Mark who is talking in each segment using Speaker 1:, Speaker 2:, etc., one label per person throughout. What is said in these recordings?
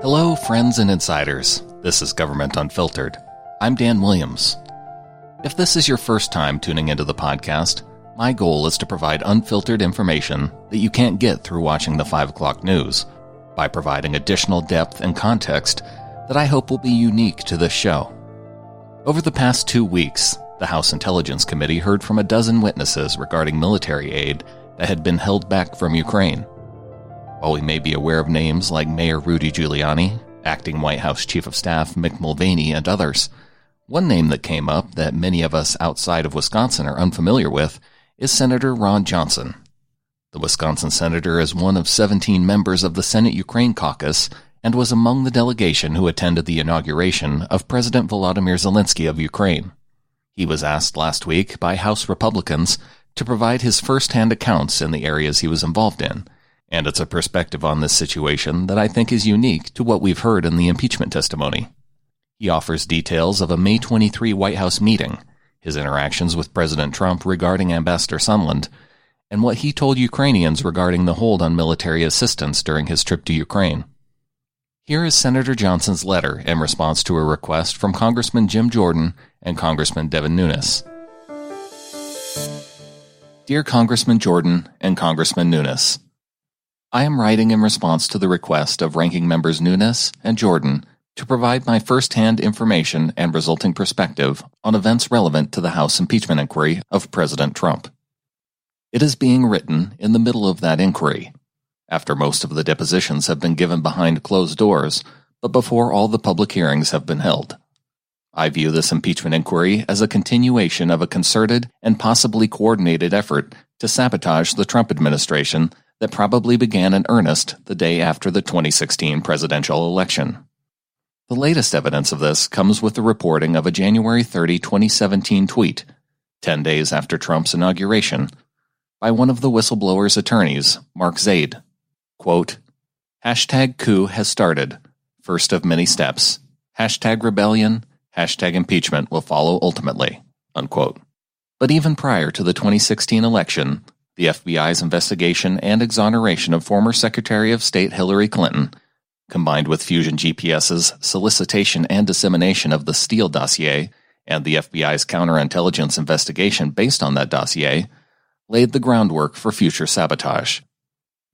Speaker 1: Hello, friends and insiders. This is Government Unfiltered. I'm Dan Williams. If this is your first time tuning into the podcast, my goal is to provide unfiltered information that you can't get through watching the 5 o'clock news, by providing additional depth and context that I hope will be unique to this show. Over the past 2 weeks, the House Intelligence Committee heard from a dozen witnesses regarding military aid that had been held back from Ukraine. While we may be aware of names like Mayor Rudy Giuliani, Acting White House Chief of Staff Mick Mulvaney, and others, one name that came up that many of us outside of Wisconsin are unfamiliar with is Senator Ron Johnson. The Wisconsin senator is one of 17 members of the Senate Ukraine caucus and was among the delegation who attended the inauguration of President Volodymyr Zelensky of Ukraine. He was asked last week by House Republicans to provide his first-hand accounts in the areas he was involved in, and it's a perspective on this situation that I think is unique to what we've heard in the impeachment testimony. He offers details of a May 23 White House meeting, his interactions with President Trump regarding Ambassador Sondland, and what he told Ukrainians regarding the hold on military assistance during his trip to Ukraine. Here is Senator Johnson's letter in response to a request from Congressman Jim Jordan and Congressman Devin Nunes. Dear Congressman Jordan and Congressman Nunes, I am writing in response to the request of Ranking Members Nunes and Jordan to provide my first-hand information and resulting perspective on events relevant to the House impeachment inquiry of President Trump. It is being written in the middle of that inquiry, after most of the depositions have been given behind closed doors, but before all the public hearings have been held. I view this impeachment inquiry as a continuation of a concerted and possibly coordinated effort to sabotage the Trump administration that probably began in earnest the day after the 2016 presidential election. The latest evidence of this comes with the reporting of a January 30, 2017 tweet, 10 days after Trump's inauguration, by one of the whistleblower's attorneys, Mark Zaid. Quote, #coup has started, first of many steps. #rebellion, #impeachment will follow ultimately, unquote. But even prior to the 2016 election, the FBI's investigation and exoneration of former Secretary of State Hillary Clinton, combined with Fusion GPS's solicitation and dissemination of the Steele dossier and the FBI's counterintelligence investigation based on that dossier, laid the groundwork for future sabotage.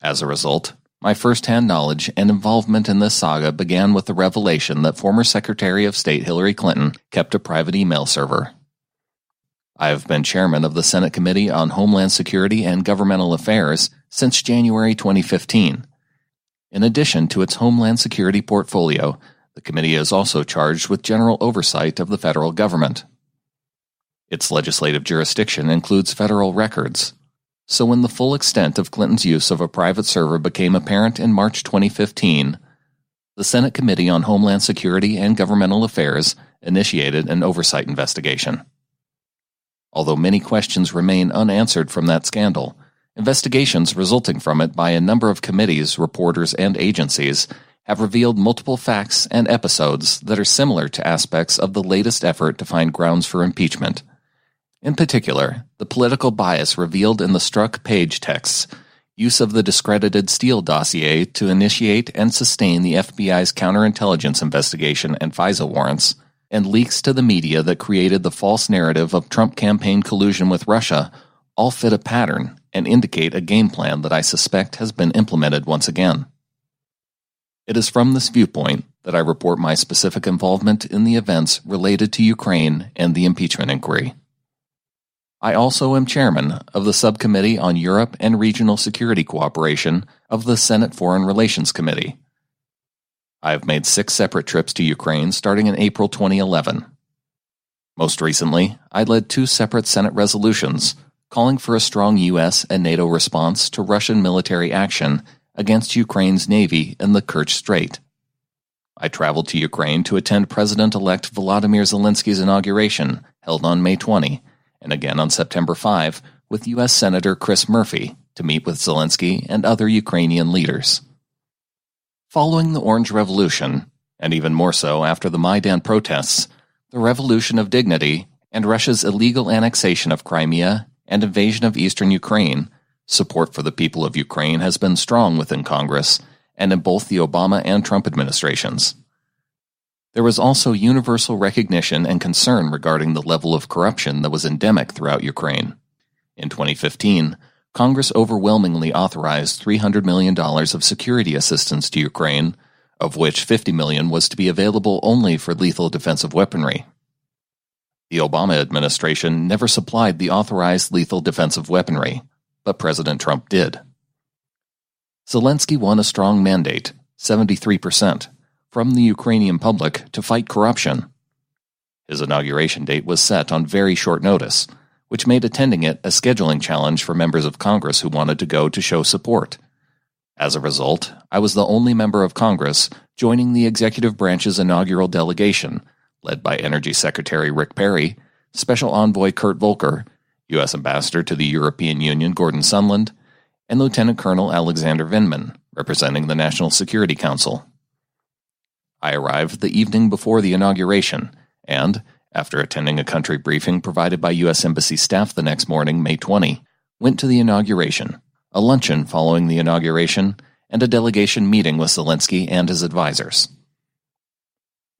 Speaker 1: As a result, my first-hand knowledge and involvement in this saga began with the revelation that former Secretary of State Hillary Clinton kept a private email server. I have been chairman of the Senate Committee on Homeland Security and Governmental Affairs since January 2015. In addition to its Homeland Security portfolio, the committee is also charged with general oversight of the federal government. Its legislative jurisdiction includes federal records. So when the full extent of Clinton's use of a private server became apparent in March 2015, the Senate Committee on Homeland Security and Governmental Affairs initiated an oversight investigation. Although many questions remain unanswered from that scandal, investigations resulting from it by a number of committees, reporters, and agencies have revealed multiple facts and episodes that are similar to aspects of the latest effort to find grounds for impeachment. In particular, the political bias revealed in the struck page texts, use of the discredited Steele dossier to initiate and sustain the FBI's counterintelligence investigation and FISA warrants, and leaks to the media that created the false narrative of Trump campaign collusion with Russia all fit a pattern and indicate a game plan that I suspect has been implemented once again. It is from this viewpoint that I report my specific involvement in the events related to Ukraine and the impeachment inquiry. I also am chairman of the Subcommittee on Europe and Regional Security Cooperation of the Senate Foreign Relations Committee. I have made 6 separate trips to Ukraine starting in April 2011. Most recently, I led 2 separate Senate resolutions calling for a strong U.S. and NATO response to Russian military action against Ukraine's Navy in the Kerch Strait. I traveled to Ukraine to attend President-elect Volodymyr Zelensky's inauguration, held on May 20, and again on September 5, with U.S. Senator Chris Murphy to meet with Zelensky and other Ukrainian leaders. Following the Orange Revolution, and even more so after the Maidan protests, the Revolution of Dignity, and Russia's illegal annexation of Crimea and invasion of eastern Ukraine, support for the people of Ukraine has been strong within Congress, and in both the Obama and Trump administrations. There was also universal recognition and concern regarding the level of corruption that was endemic throughout Ukraine. In 2015, Congress overwhelmingly authorized $300 million of security assistance to Ukraine, of which $50 million was to be available only for lethal defensive weaponry. The Obama administration never supplied the authorized lethal defensive weaponry, but President Trump did. Zelensky won a strong mandate, 73%, from the Ukrainian public to fight corruption. His inauguration date was set on very short notice, which made attending it a scheduling challenge for members of Congress who wanted to go to show support. As a result, I was the only member of Congress joining the executive branch's inaugural delegation, led by Energy Secretary Rick Perry, Special Envoy Kurt Volker, U.S. Ambassador to the European Union Gordon Sondland, and Lieutenant Colonel Alexander Vindman, representing the National Security Council. I arrived the evening before the inauguration, and, after attending a country briefing provided by U.S. Embassy staff the next morning, May 20, went to the inauguration, a luncheon following the inauguration, and a delegation meeting with Zelensky and his advisors.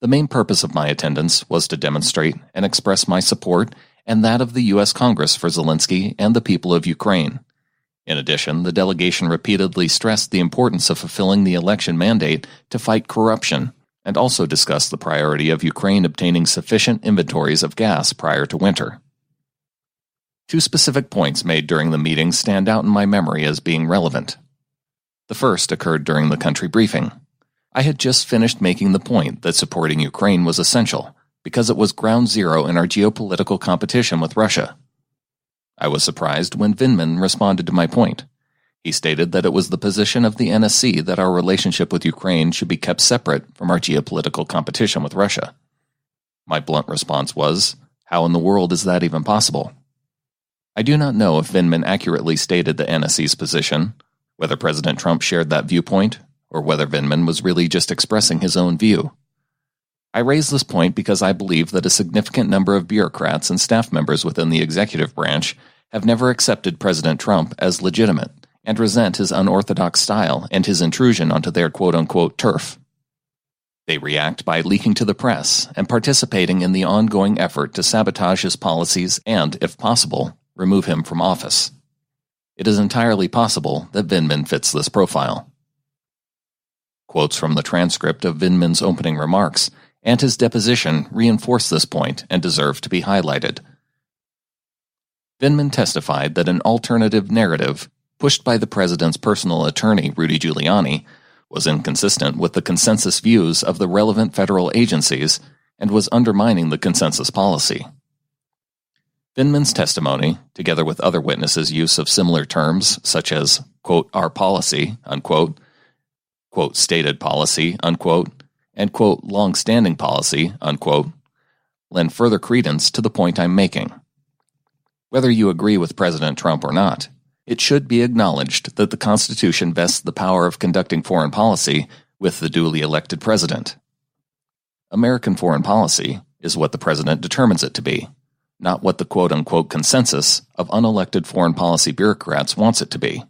Speaker 1: The main purpose of my attendance was to demonstrate and express my support and that of the U.S. Congress for Zelensky and the people of Ukraine. In addition, the delegation repeatedly stressed the importance of fulfilling the election mandate to fight corruption, and also discussed the priority of Ukraine obtaining sufficient inventories of gas prior to winter. Two specific points made during the meeting stand out in my memory as being relevant. The first occurred during the country briefing. I had just finished making the point that supporting Ukraine was essential, because it was ground zero in our geopolitical competition with Russia. I was surprised when Vindman responded to my point. He stated that it was the position of the NSC that our relationship with Ukraine should be kept separate from our geopolitical competition with Russia. My blunt response was, how in the world is that even possible? I do not know if Vindman accurately stated the NSC's position, whether President Trump shared that viewpoint, or whether Vindman was really just expressing his own view. I raise this point because I believe that a significant number of bureaucrats and staff members within the executive branch have never accepted President Trump as legitimate, and resent his unorthodox style and his intrusion onto their quote-unquote turf. They react by leaking to the press and participating in the ongoing effort to sabotage his policies and, if possible, remove him from office. It is entirely possible that Vindman fits this profile. Quotes from the transcript of Vindman's opening remarks and his deposition reinforce this point and deserve to be highlighted. Vindman testified that an alternative narrative pushed by the president's personal attorney, Rudy Giuliani, was inconsistent with the consensus views of the relevant federal agencies and was undermining the consensus policy. Vindman's testimony, together with other witnesses' use of similar terms, such as, quote, our policy, unquote, quote, stated policy, unquote, and, quote, long-standing policy, unquote, lend further credence to the point I'm making. Whether you agree with President Trump or not, it should be acknowledged that the Constitution vests the power of conducting foreign policy with the duly elected president. American foreign policy is what the president determines it to be, not what the quote-unquote consensus of unelected foreign policy bureaucrats wants it to be.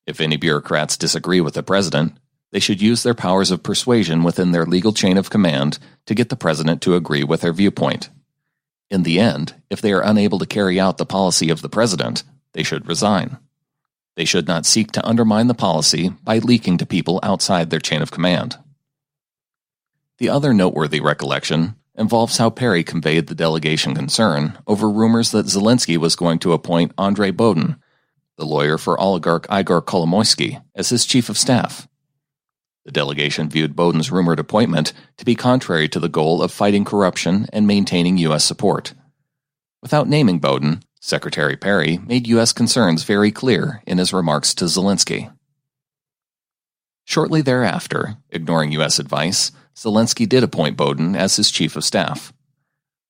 Speaker 1: If any bureaucrats disagree with the president, they should use their powers of persuasion within their legal chain of command to get the president to agree with their viewpoint. In the end, if they are unable to carry out the policy of the president, they should resign. They should not seek to undermine the policy by leaking to people outside their chain of command. The other noteworthy recollection involves how Perry conveyed the delegation concern over rumors that Zelensky was going to appoint Andrei Bodin, the lawyer for oligarch Igor Kolomoisky, as his chief of staff. The delegation viewed Bodin's rumored appointment to be contrary to the goal of fighting corruption and maintaining U.S. support. Without naming Bodin, Secretary Perry made U.S. concerns very clear in his remarks to Zelensky. Shortly thereafter, ignoring U.S. advice, Zelensky did appoint Bodin as his chief of staff.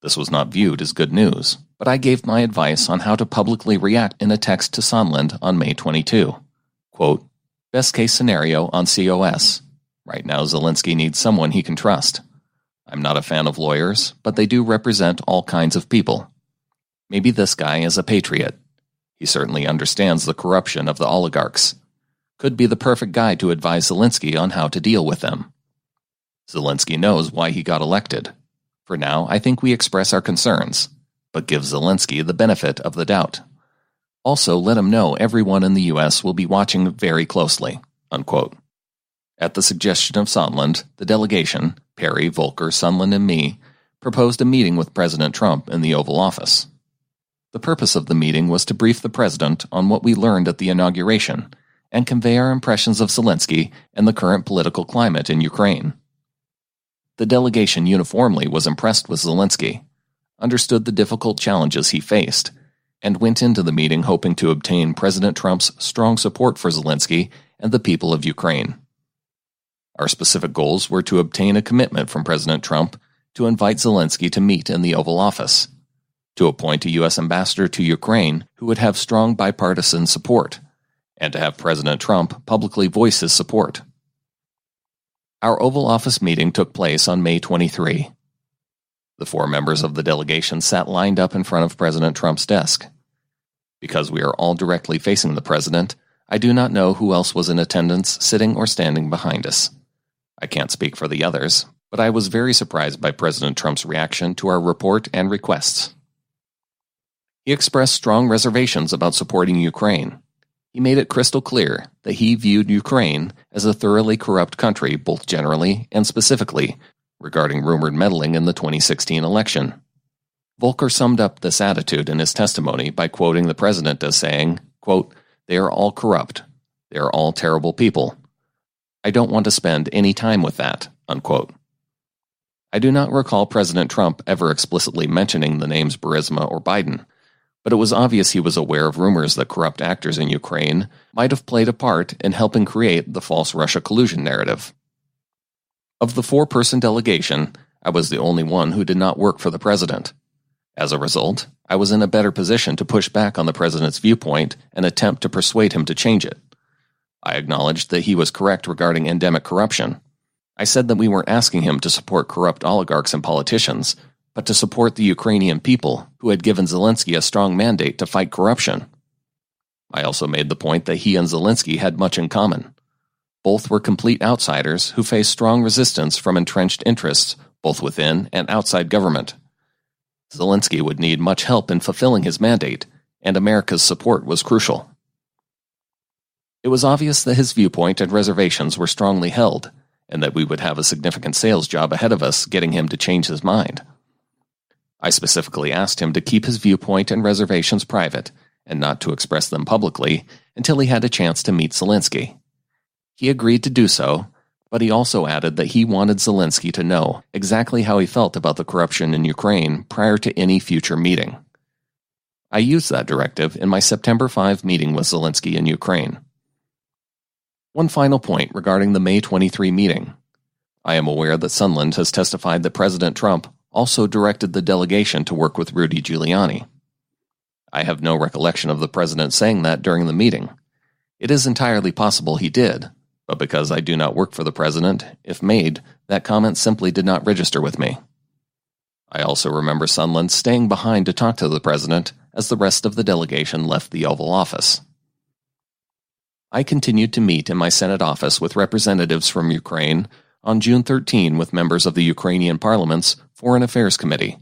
Speaker 1: This was not viewed as good news, but I gave my advice on how to publicly react in a text to Sondland on May 22. Quote, best case scenario on COS. Right now Zelensky needs someone he can trust. I'm not a fan of lawyers, but they do represent all kinds of people. Maybe this guy is a patriot. He certainly understands the corruption of the oligarchs. could be the perfect guy to advise Zelensky on how to deal with them. Zelensky knows why he got elected. For now, I think we express our concerns, but give Zelensky the benefit of the doubt. Also, let him know everyone in the U.S. will be watching very closely." Unquote. At the suggestion of Sondland, the delegation, Perry, Volker, Sondland, and me, proposed a meeting with President Trump in the Oval Office. The purpose of the meeting was to brief the president on what we learned at the inauguration and convey our impressions of Zelensky and the current political climate in Ukraine. The delegation uniformly was impressed with Zelensky, understood the difficult challenges he faced, and went into the meeting hoping to obtain President Trump's strong support for Zelensky and the people of Ukraine. Our specific goals were to obtain a commitment from President Trump to invite Zelensky to meet in the Oval Office, to appoint a U.S. ambassador to Ukraine who would have strong bipartisan support, and to have President Trump publicly voice his support. Our Oval Office meeting took place on May 23. The 4 members of the delegation sat lined up in front of President Trump's desk. Because we are all directly facing the president, I do not know who else was in attendance sitting or standing behind us. I can't speak for the others, but I was very surprised by President Trump's reaction to our report and requests. He expressed strong reservations about supporting Ukraine. He made it crystal clear that he viewed Ukraine as a thoroughly corrupt country both generally and specifically regarding rumored meddling in the 2016 election. Volker summed up this attitude in his testimony by quoting the president as saying, quote, "They are all corrupt. They are all terrible people. I don't want to spend any time with that," unquote. I do not recall President Trump ever explicitly mentioning the names Burisma or Biden, but it was obvious he was aware of rumors that corrupt actors in Ukraine might have played a part in helping create the false Russia collusion narrative. Of the 4-person delegation, I was the only one who did not work for the president. As a result, I was in a better position to push back on the president's viewpoint and attempt to persuade him to change it. I acknowledged that he was correct regarding endemic corruption. I said that we weren't asking him to support corrupt oligarchs and politicians, but to support the Ukrainian people who had given Zelensky a strong mandate to fight corruption. I also made the point that he and Zelensky had much in common. Both were complete outsiders who faced strong resistance from entrenched interests both within and outside government. Zelensky would need much help in fulfilling his mandate, and America's support was crucial. It was obvious that his viewpoint and reservations were strongly held, and that we would have a significant sales job ahead of us getting him to change his mind. I specifically asked him to keep his viewpoint and reservations private, and not to express them publicly until he had a chance to meet Zelensky. He agreed to do so, but he also added that he wanted Zelensky to know exactly how he felt about the corruption in Ukraine prior to any future meeting. I used that directive in my September 5 meeting with Zelensky in Ukraine. One final point regarding the May 23 meeting. I am aware that Sondland has testified that President Trump also directed the delegation to work with Rudy Giuliani. I have no recollection of the president saying that during the meeting. It is entirely possible he did, but because I do not work for the president, if made, that comment simply did not register with me. I also remember Sondland staying behind to talk to the president as the rest of the delegation left the Oval Office. I continued to meet in my Senate office with representatives from Ukraine on June 13 with members of the Ukrainian Parliament's Foreign Affairs Committee,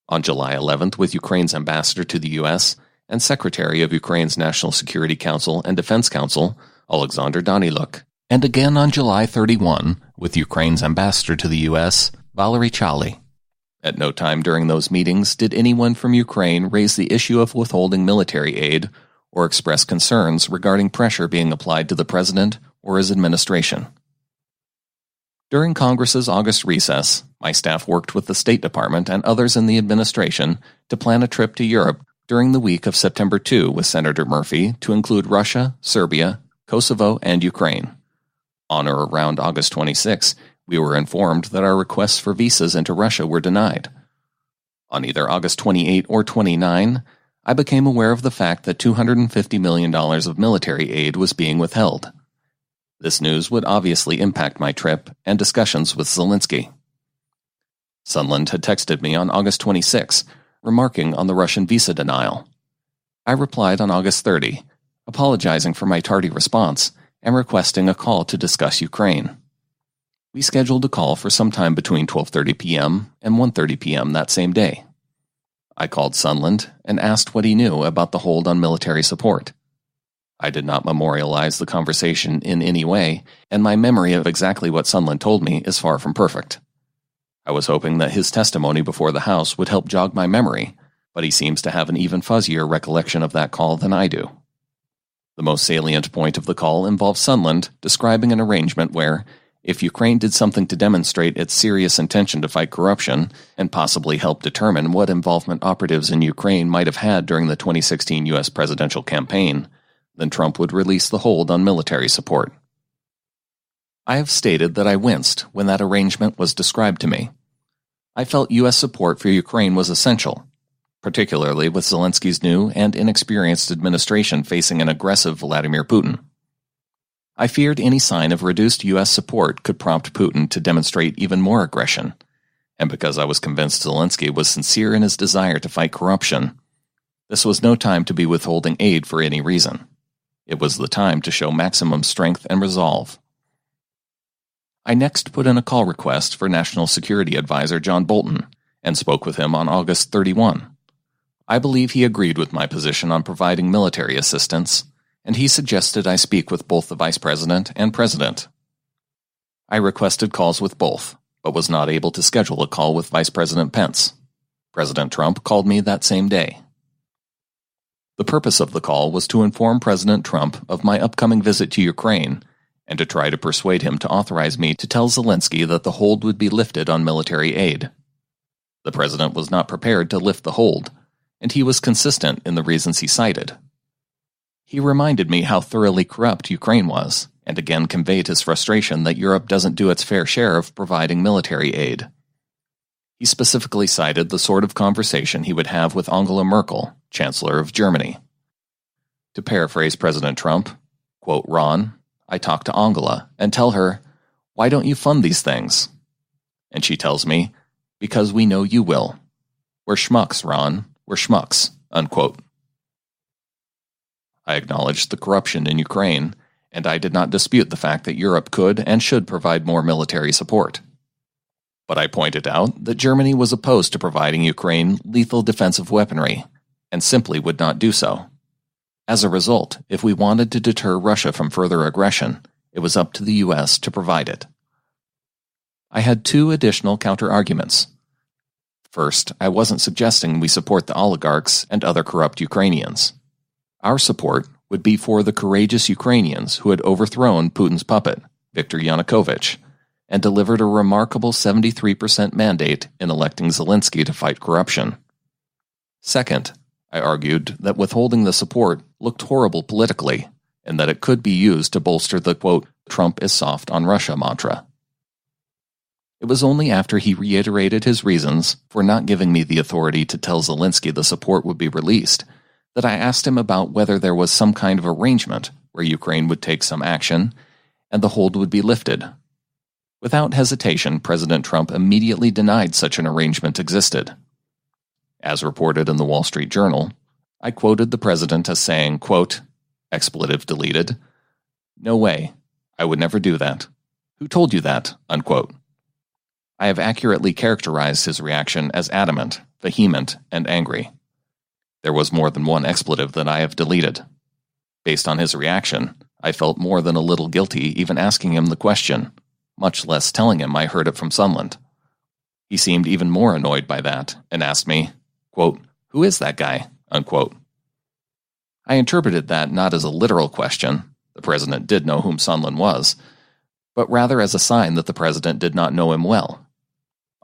Speaker 1: on July 11th with Ukraine's ambassador to the U.S. and Secretary of Ukraine's National Security Council and Defense Council, Alexander Daniluk, and again on July 31 with Ukraine's ambassador to the U.S., Valery Chali. At no time during those meetings did anyone from Ukraine raise the issue of withholding military aid or express concerns regarding pressure being applied to the president or his administration. During Congress's August recess, my staff worked with the State Department and others in the administration to plan a trip to Europe during the week of September 2 with Senator Murphy to include Russia, Serbia, Kosovo, and Ukraine. On or around August 26, we were informed that our requests for visas into Russia were denied. On either August 28 or 29, I became aware of the fact that $250 million of military aid was being withheld. This news would obviously impact my trip and discussions with Zelensky. Sondland had texted me on August 26, remarking on the Russian visa denial. I replied on August 30, apologizing for my tardy response and requesting a call to discuss Ukraine. We scheduled a call for sometime between 12:30 p.m. and 1:30 p.m. that same day. I called Sondland and asked what he knew about the hold on military support. I did not memorialize the conversation in any way, and my memory of exactly what Sondland told me is far from perfect. I was hoping that his testimony before the House would help jog my memory, but he seems to have an even fuzzier recollection of that call than I do. The most salient point of the call involves Sondland describing an arrangement where, if Ukraine did something to demonstrate its serious intention to fight corruption and possibly help determine what involvement operatives in Ukraine might have had during the 2016 U.S. presidential campaign, then Trump would release the hold on military support. I have stated that I winced when that arrangement was described to me. I felt U.S. support for Ukraine was essential, particularly with Zelensky's new and inexperienced administration facing an aggressive Vladimir Putin. I feared any sign of reduced U.S. support could prompt Putin to demonstrate even more aggression, and because I was convinced Zelensky was sincere in his desire to fight corruption, this was no time to be withholding aid for any reason. It was the time to show maximum strength and resolve. I next put in a call request for National Security Advisor John Bolton and spoke with him on August 31. I believe he agreed with my position on providing military assistance, and he suggested I speak with both the Vice President and President. I requested calls with both, but was not able to schedule a call with Vice President Pence. President Trump called me that same day. The purpose of the call was to inform President Trump of my upcoming visit to Ukraine and to try to persuade him to authorize me to tell Zelensky that the hold would be lifted on military aid. The president was not prepared to lift the hold, and he was consistent in the reasons he cited. He reminded me how thoroughly corrupt Ukraine was, and again conveyed his frustration that Europe doesn't do its fair share of providing military aid. He specifically cited the sort of conversation he would have with Angela Merkel, Chancellor of Germany. To paraphrase President Trump, quote, "Ron, I talk to Angela and tell her, why don't you fund these things? And she tells me, because we know you will. We're schmucks, Ron, we're schmucks," unquote. I acknowledged the corruption in Ukraine, and I did not dispute the fact that Europe could and should provide more military support. But I pointed out that Germany was opposed to providing Ukraine lethal defensive weaponry, and simply would not do so. As a result, if we wanted to deter Russia from further aggression, it was up to the U.S. to provide it. I had two additional counter-arguments. First, I wasn't suggesting we support the oligarchs and other corrupt Ukrainians. Our support would be for the courageous Ukrainians who had overthrown Putin's puppet, Viktor Yanukovych, and delivered a remarkable 73% mandate in electing Zelensky to fight corruption. Second, I argued that withholding the support looked horrible politically, and that it could be used to bolster the, quote, "Trump is soft on Russia" mantra. It was only after he reiterated his reasons for not giving me the authority to tell Zelensky the support would be released that I asked him about whether there was some kind of arrangement where Ukraine would take some action and the hold would be lifted. Without hesitation, President Trump immediately denied such an arrangement existed. As reported in the Wall Street Journal, I quoted the president as saying, quote, expletive deleted, "No way, I would never do that. Who told you that?" unquote. I have accurately characterized his reaction as adamant, vehement, and angry. There was more than one expletive that I have deleted. Based on his reaction, I felt more than a little guilty even asking him the question, much less telling him I heard it from Sondland. He seemed even more annoyed by that and asked me, quote, "Who is that guy?" unquote. I interpreted that not as a literal question, the president did know whom Sondland was, but rather as a sign that the president did not know him well.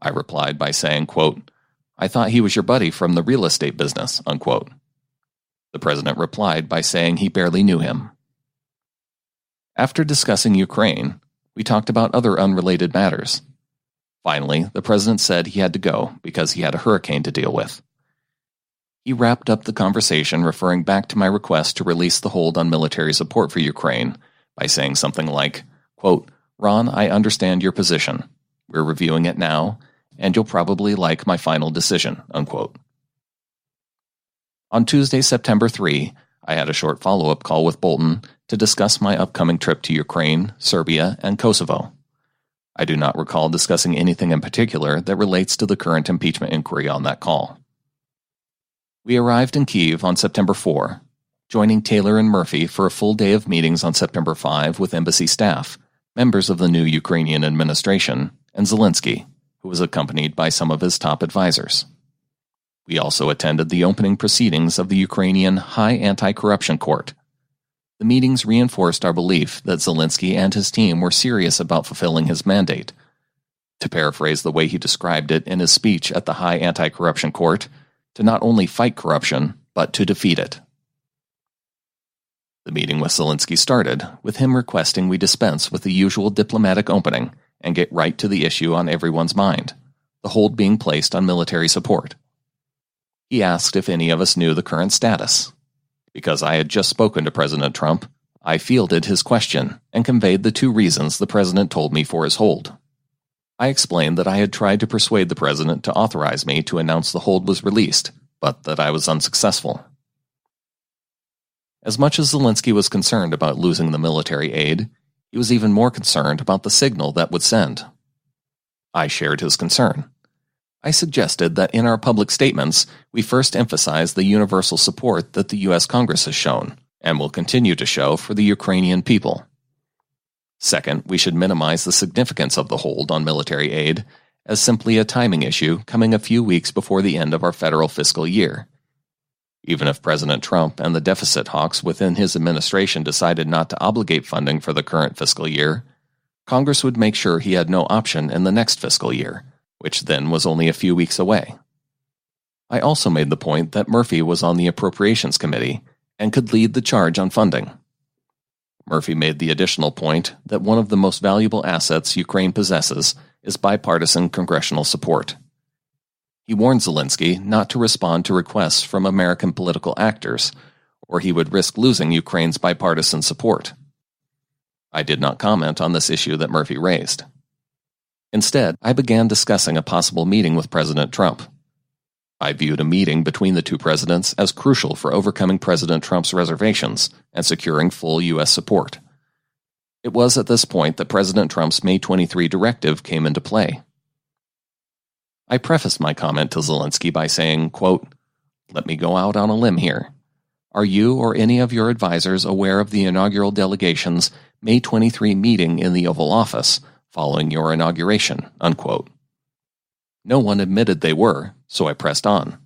Speaker 1: I replied by saying, quote, "I thought he was your buddy from the real estate business," unquote. The president replied by saying he barely knew him. After discussing Ukraine, we talked about other unrelated matters. Finally, the president said he had to go because he had a hurricane to deal with. He wrapped up the conversation referring back to my request to release the hold on military support for Ukraine by saying something like, quote, "Ron, I understand your position. We're reviewing it now, and you'll probably like my final decision," unquote. On Tuesday, September 3, I had a short follow-up call with Bolton to discuss my upcoming trip to Ukraine, Serbia, and Kosovo. I do not recall discussing anything in particular that relates to the current impeachment inquiry on that call. We arrived in Kyiv on September 4, joining Taylor and Murphy for a full day of meetings on September 5 with embassy staff, members of the new Ukrainian administration, and Zelensky, who was accompanied by some of his top advisors. We also attended the opening proceedings of the Ukrainian High Anti-Corruption Court. The meetings reinforced our belief that Zelensky and his team were serious about fulfilling his mandate. To paraphrase the way he described it in his speech at the High Anti-Corruption Court, to not only fight corruption, but to defeat it. The meeting with Zelensky started with him requesting we dispense with the usual diplomatic opening and get right to the issue on everyone's mind, the hold being placed on military support. He asked if any of us knew the current status. Because I had just spoken to President Trump, I fielded his question and conveyed the two reasons the president told me for his hold. I explained that I had tried to persuade the president to authorize me to announce the hold was released, but that I was unsuccessful. As much as Zelensky was concerned about losing the military aid, he was even more concerned about the signal that would send. I shared his concern. I suggested that in our public statements, we first emphasize the universal support that the U.S. Congress has shown, and will continue to show for the Ukrainian people. Second, we should minimize the significance of the hold on military aid as simply a timing issue coming a few weeks before the end of our federal fiscal year. Even if President Trump and the deficit hawks within his administration decided not to obligate funding for the current fiscal year, Congress would make sure he had no option in the next fiscal year, which then was only a few weeks away. I also made the point that Murphy was on the Appropriations Committee and could lead the charge on funding. Murphy made the additional point that one of the most valuable assets Ukraine possesses is bipartisan congressional support. He warned Zelensky not to respond to requests from American political actors, or he would risk losing Ukraine's bipartisan support. I did not comment on this issue that Murphy raised. Instead, I began discussing a possible meeting with President Trump. I viewed a meeting between the two presidents as crucial for overcoming President Trump's reservations and securing full U.S. support. It was at this point that President Trump's May 23 directive came into play. I prefaced my comment to Zelensky by saying, quote, "Let me go out on a limb here. Are you or any of your advisors aware of the inaugural delegation's May 23 meeting in the Oval Office following your inauguration?" Unquote. No one admitted they were, so I pressed on.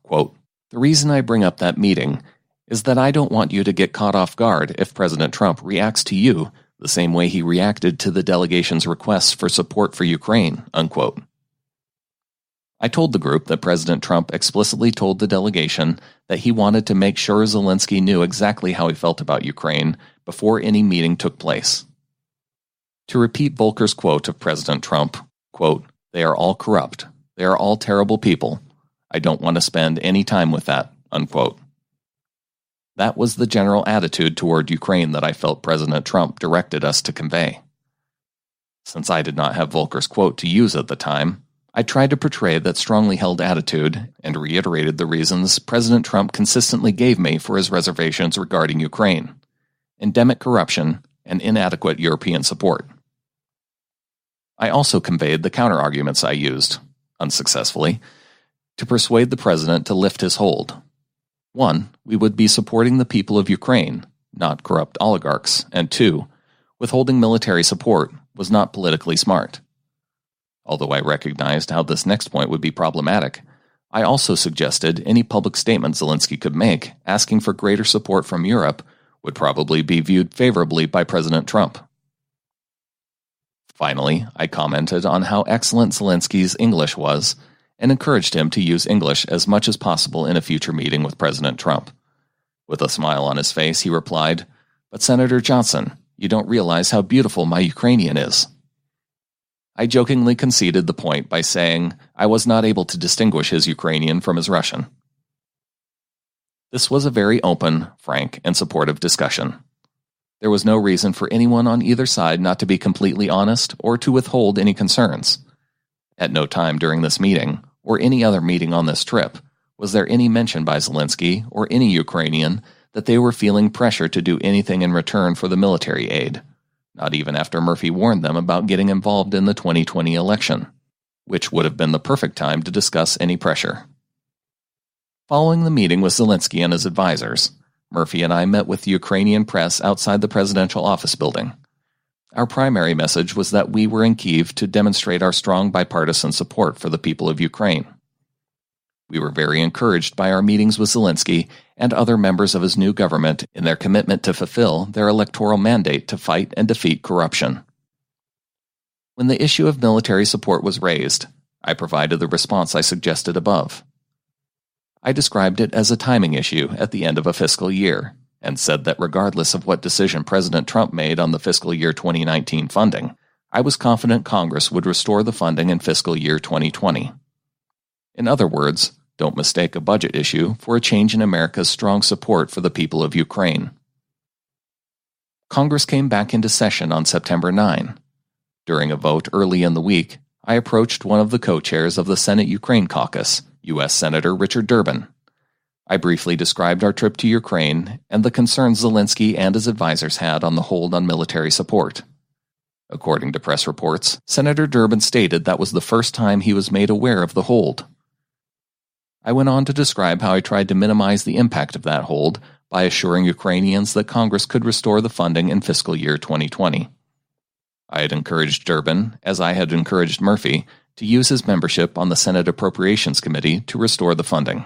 Speaker 1: Quote, "The reason I bring up that meeting is that I don't want you to get caught off guard if President Trump reacts to you the same way he reacted to the delegation's requests for support for Ukraine." Unquote. I told the group that President Trump explicitly told the delegation that he wanted to make sure Zelensky knew exactly how he felt about Ukraine before any meeting took place. To repeat Volker's quote of President Trump, quote, "They are all corrupt. They are all terrible people. I don't want to spend any time with that." Unquote. That was the general attitude toward Ukraine that I felt President Trump directed us to convey. Since I did not have Volker's quote to use at the time, I tried to portray that strongly held attitude and reiterated the reasons President Trump consistently gave me for his reservations regarding Ukraine: endemic corruption and inadequate European support. I also conveyed the counter-arguments I used, unsuccessfully, to persuade the president to lift his hold. 1, we would be supporting the people of Ukraine, not corrupt oligarchs, and 2, withholding military support was not politically smart. Although I recognized how this next point would be problematic, I also suggested any public statement Zelensky could make asking for greater support from Europe would probably be viewed favorably by President Trump. Finally, I commented on how excellent Zelensky's English was and encouraged him to use English as much as possible in a future meeting with President Trump. With a smile on his face, he replied, "But Senator Johnson, you don't realize how beautiful my Ukrainian is." I jokingly conceded the point by saying I was not able to distinguish his Ukrainian from his Russian. This was a very open, frank, and supportive discussion. There was no reason for anyone on either side not to be completely honest or to withhold any concerns. At no time during this meeting, or any other meeting on this trip, was there any mention by Zelensky or any Ukrainian that they were feeling pressure to do anything in return for the military aid, not even after Murphy warned them about getting involved in the 2020 election, which would have been the perfect time to discuss any pressure. Following the meeting with Zelensky and his advisors, Murphy and I met with the Ukrainian press outside the presidential office building. Our primary message was that we were in Kyiv to demonstrate our strong bipartisan support for the people of Ukraine. We were very encouraged by our meetings with Zelensky and other members of his new government in their commitment to fulfill their electoral mandate to fight and defeat corruption. When the issue of military support was raised, I provided the response I suggested above. I described it as a timing issue at the end of a fiscal year, and said that regardless of what decision President Trump made on the fiscal year 2019 funding, I was confident Congress would restore the funding in fiscal year 2020. In other words, don't mistake a budget issue for a change in America's strong support for the people of Ukraine. Congress came back into session on September 9. During a vote early in the week, I approached one of the co-chairs of the Senate Ukraine caucus, U.S. Senator Richard Durbin. I briefly described our trip to Ukraine and the concerns Zelensky and his advisors had on the hold on military support. According to press reports, Senator Durbin stated that was the first time he was made aware of the hold. I went on to describe how I tried to minimize the impact of that hold by assuring Ukrainians that Congress could restore the funding in fiscal year 2020. I had encouraged Durbin, as I had encouraged Murphy, to use his membership on the Senate Appropriations Committee to restore the funding.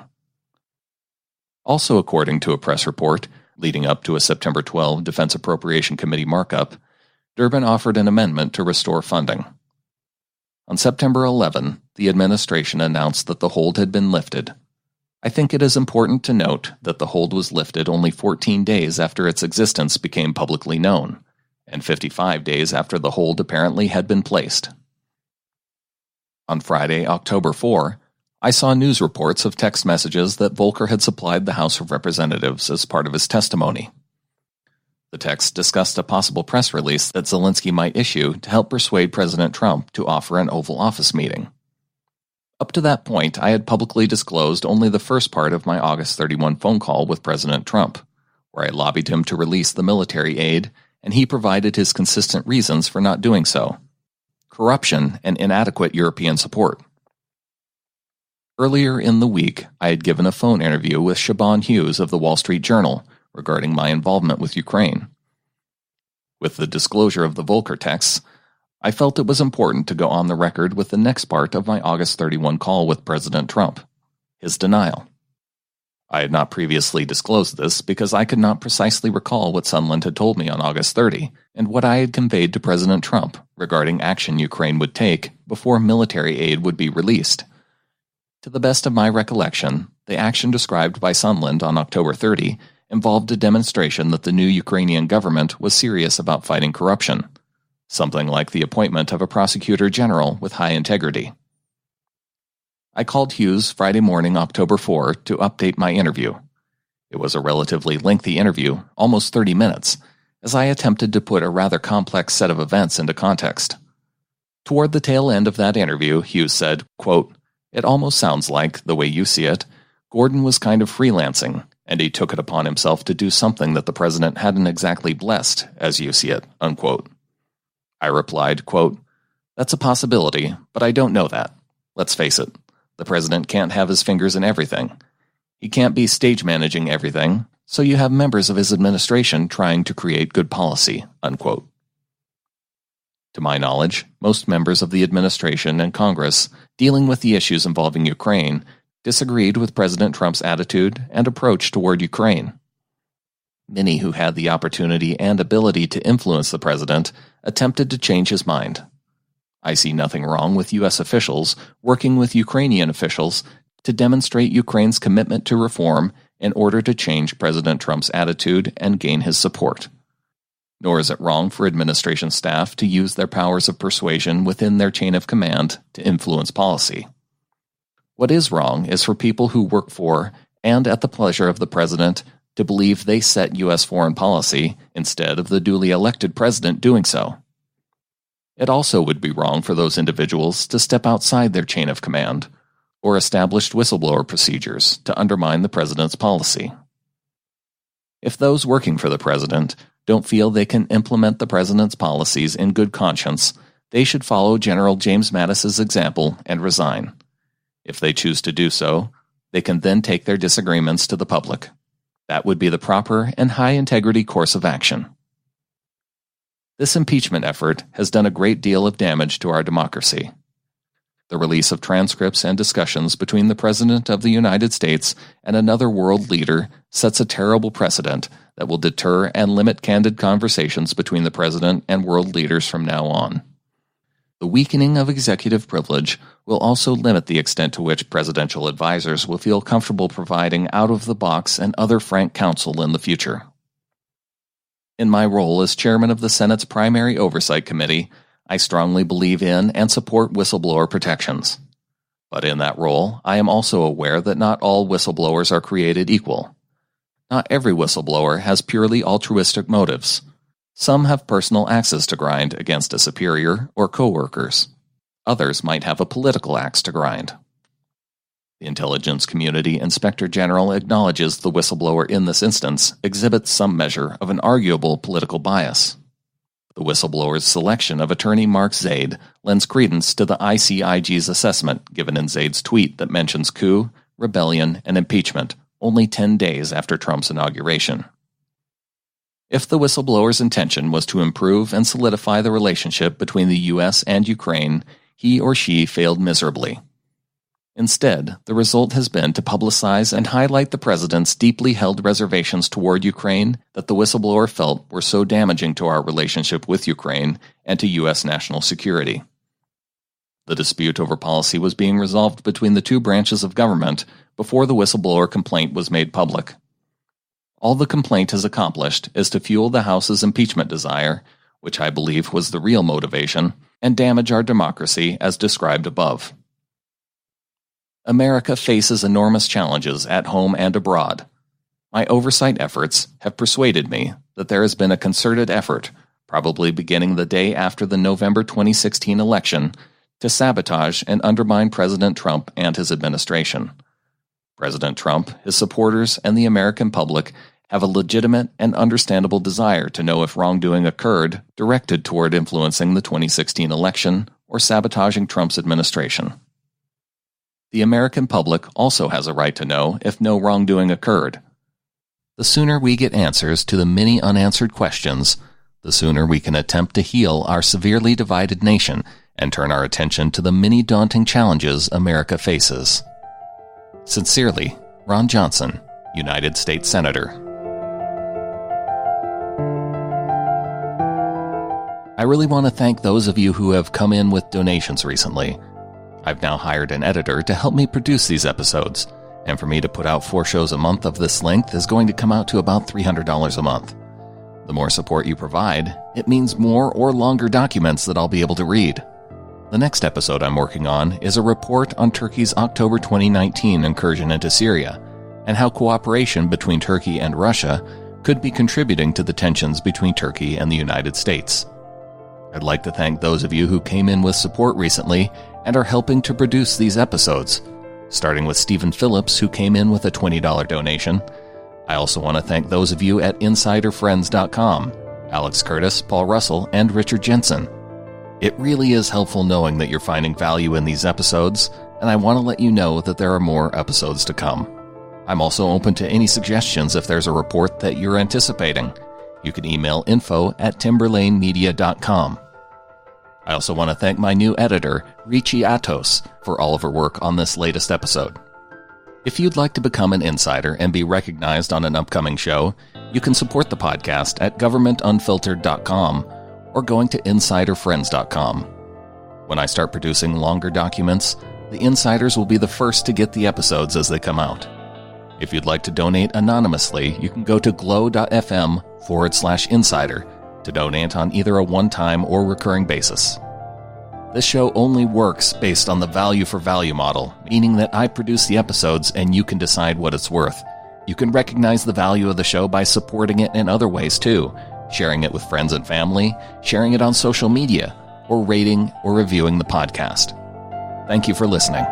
Speaker 1: Also, according to a press report, leading up to a September 12 Defense Appropriation Committee markup, Durbin offered an amendment to restore funding. On September 11, the administration announced that the hold had been lifted. I think it is important to note that the hold was lifted only 14 days after its existence became publicly known, and 55 days after the hold apparently had been placed. On Friday, October 4, I saw news reports of text messages that Volker had supplied the House of Representatives as part of his testimony. The text discussed a possible press release that Zelensky might issue to help persuade President Trump to offer an Oval Office meeting. Up to that point, I had publicly disclosed only the first part of my August 31 phone call with President Trump, where I lobbied him to release the military aid, and he provided his consistent reasons for not doing so: corruption and inadequate European support. Earlier in the week, I had given a phone interview with Siobhan Hughes of the Wall Street Journal regarding my involvement with Ukraine. With the disclosure of the Volker texts, I felt it was important to go on the record with the next part of my August 31 call with President Trump, his denial. I had not previously disclosed this because I could not precisely recall what Sondland had told me on August 30 and what I had conveyed to President Trump regarding action Ukraine would take before military aid would be released. To the best of my recollection, the action described by Sondland on October 30 involved a demonstration that the new Ukrainian government was serious about fighting corruption, something like the appointment of a prosecutor general with high integrity. I called Hughes Friday morning, October 4, to update my interview. It was a relatively lengthy interview, almost 30 minutes, as I attempted to put a rather complex set of events into context. Toward the tail end of that interview, Hughes said, quote, "It almost sounds like, the way you see it, Gordon was kind of freelancing, and he took it upon himself to do something that the president hadn't exactly blessed, as you see it," unquote. I replied, quote, "That's a possibility, but I don't know that. Let's face it. The president can't have his fingers in everything. He can't be stage managing everything, so you have members of his administration trying to create good policy," unquote. To my knowledge, most members of the administration and Congress dealing with the issues involving Ukraine disagreed with President Trump's attitude and approach toward Ukraine. Many who had the opportunity and ability to influence the president attempted to change his mind. I see nothing wrong with U.S. officials working with Ukrainian officials to demonstrate Ukraine's commitment to reform in order to change President Trump's attitude and gain his support. Nor is it wrong for administration staff to use their powers of persuasion within their chain of command to influence policy. What is wrong is for people who work for and at the pleasure of the president to believe they set U.S. foreign policy instead of the duly elected president doing so. It also would be wrong for those individuals to step outside their chain of command or established whistleblower procedures to undermine the president's policy. If those working for the president don't feel they can implement the president's policies in good conscience, they should follow General James Mattis's example and resign. If they choose to do so, they can then take their disagreements to the public. That would be the proper and high-integrity course of action. This impeachment effort has done a great deal of damage to our democracy. The release of transcripts and discussions between the President of the United States and another world leader sets a terrible precedent that will deter and limit candid conversations between the President and world leaders from now on. The weakening of executive privilege will also limit the extent to which presidential advisors will feel comfortable providing out-of-the-box and other frank counsel in the future. In my role as chairman of the Senate's Primary Oversight Committee, I strongly believe in and support whistleblower protections. But in that role, I am also aware that not all whistleblowers are created equal. Not every whistleblower has purely altruistic motives. Some have personal axes to grind against a superior or coworkers. Others might have a political axe to grind. The intelligence community inspector general acknowledges the whistleblower in this instance exhibits some measure of an arguable political bias. The whistleblower's selection of attorney Mark Zaid lends credence to the ICIG's assessment given in Zaid's tweet that mentions coup, rebellion, and impeachment only 10 days after Trump's inauguration. If the whistleblower's intention was to improve and solidify the relationship between the U.S. and Ukraine, he or she failed miserably. Instead, the result has been to publicize and highlight the president's deeply held reservations toward Ukraine that the whistleblower felt were so damaging to our relationship with Ukraine and to U.S. national security. The dispute over policy was being resolved between the two branches of government before the whistleblower complaint was made public. All the complaint has accomplished is to fuel the House's impeachment desire, which I believe was the real motivation, and damage our democracy as described above. America faces enormous challenges at home and abroad. My oversight efforts have persuaded me that there has been a concerted effort, probably beginning the day after the November 2016 election, to sabotage and undermine President Trump and his administration. President Trump, his supporters, and the American public have a legitimate and understandable desire to know if wrongdoing occurred directed toward influencing the 2016 election or sabotaging Trump's administration. The American public also has a right to know if no wrongdoing occurred. The sooner we get answers to the many unanswered questions, the sooner we can attempt to heal our severely divided nation and turn our attention to the many daunting challenges America faces. Sincerely, Ron Johnson, United States Senator. I really want to thank those of you who have come in with donations recently. I've now hired an editor to help me produce these episodes, and for me to put out 4 shows a month of this length is going to come out to about $300 a month. The more support you provide, it means more or longer documents that I'll be able to read. The next episode I'm working on is a report on Turkey's October 2019 incursion into Syria, and how cooperation between Turkey and Russia could be contributing to the tensions between Turkey and the United States. I'd like to thank those of you who came in with support recently and are helping to produce these episodes, starting with Stephen Phillips, who came in with a $20 donation. I also want to thank those of you at InsiderFriends.com, Alex Curtis, Paul Russell, and Richard Jensen. It really is helpful knowing that you're finding value in these episodes, and I want to let you know that there are more episodes to come. I'm also open to any suggestions if there's a report that you're anticipating. You can email info@timberlanemedia.com. I also want to thank my new editor, Richie Atos, for all of her work on this latest episode. If you'd like to become an insider and be recognized on an upcoming show, you can support the podcast at governmentunfiltered.com or going to insiderfriends.com. When I start producing longer documents, the insiders will be the first to get the episodes as they come out. If you'd like to donate anonymously, you can go to glow.fm/insider to donate on either a one-time or recurring basis. This show only works based on the value for value model, meaning that I produce the episodes and you can decide what it's worth. You can recognize the value of the show by supporting it in other ways too, sharing it with friends and family, sharing it on social media, or rating or reviewing the podcast. Thank you for listening.